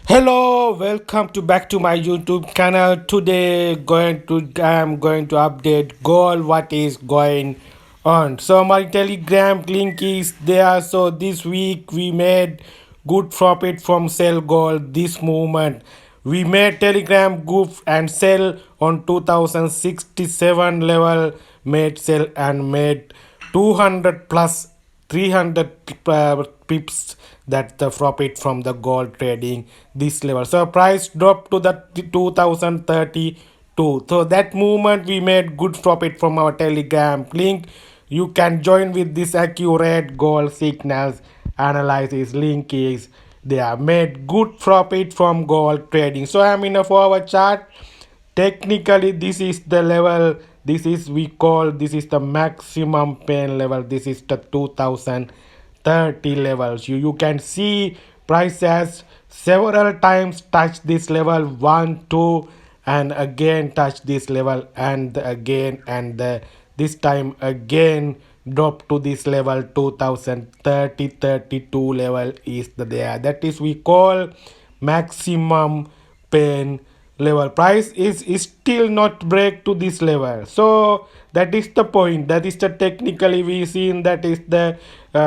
Hello, welcome to back to my YouTube channel. Today I'm going to update gold what is going on. So my Telegram link is there. So this week we made good profit from sell gold this movement. We made Telegram group and sell on 2067 level, made sell and made 200 plus 300 pips that the profit from the gold trading this level. So price dropped to the 2032. So that movement we made good profit from our Telegram link. You can join with this accurate gold signals analysis link is they are made good profit from gold trading. So I'm in a forward chart. Technically this is the level, this is the maximum pain level, this is the 2030 levels. You can see price has several times touched this level, 1 2 and again touch this level and again and this time again drop to this level 2030-32 level is there, that is we call maximum pain level. Price is still not break to this level, so that is the point, that is the technically we seen that is the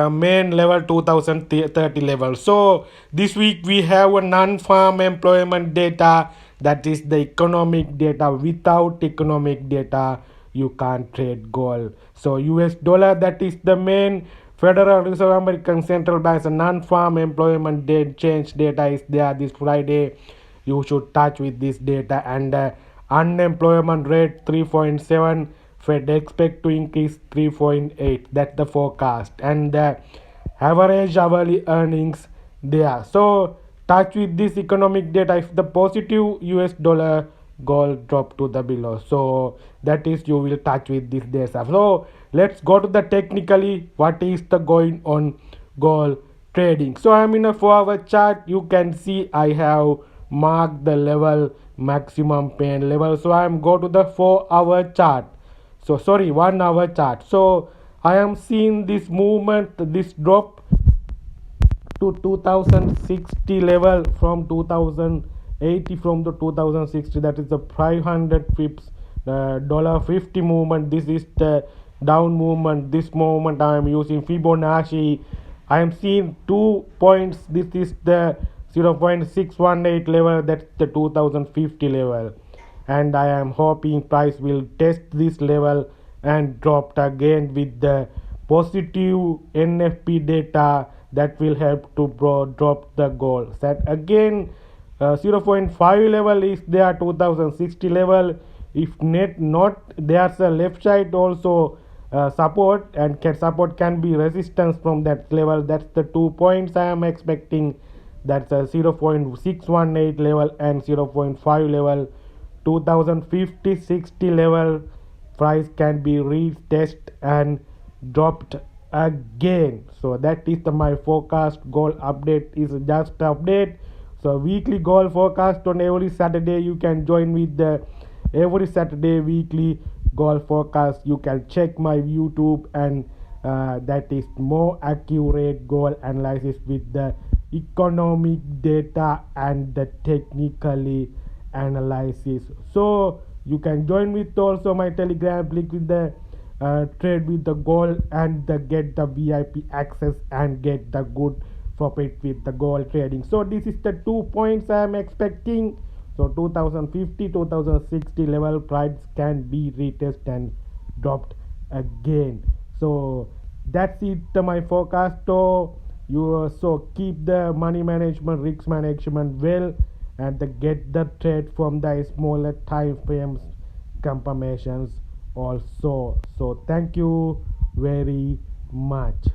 main level 2030 level. So this week we have a non-farm employment data, that is the economic data. Without economic data you can't trade gold. So US dollar, that is the main Federal Reserve American Central Bank's non-farm employment change data is there this Friday. You should touch with this data. And unemployment rate 3.7, Fed expect to increase 3.8, that's the forecast. And average hourly earnings there. So touch with this economic data. If the positive US dollar, gold drop to the below, so that is you will touch with this data. So let's go to the technically what is the going on gold trading. So I'm in a 4 hour chart. You can see I have marked the level maximum pain level. So I'm go to the 4 hour chart, so sorry 1 hour chart. So I am seeing this movement, this drop to 2060 level from 2080 from the 2060, that is the 500 pips $50 movement. This is the down movement. This movement I am using Fibonacci. I am seeing 2 points. This is the 0.618 level, that's the 2050 level, and I am hoping price will test this level and dropped again with the positive NFP data that will help to drop the gold. That again 0.5 level is there, 2060 level. If net not there's a left side also support, and support can be resistance from that level. That's the 2 points I am expecting. That's a 0.618 level and 0.5 level. 2050 60 level price can be retest and dropped again. So that is my forecast. Gold update is just update. So weekly gold forecast on every Saturday. You can join with the every Saturday weekly gold forecast. You can check my YouTube, and that is more accurate gold analysis with the economic data and the technically analysis. So you can join with also my Telegram link with the trade with the gold and get the VIP access and get the good profit with the gold trading. So this is the 2 points I am expecting. So 2050 2060 level price can be retested and dropped again. So that's it my forecast. So you keep the money management, risk management well, and get the trade from the smaller time frames confirmations also. So thank you very much.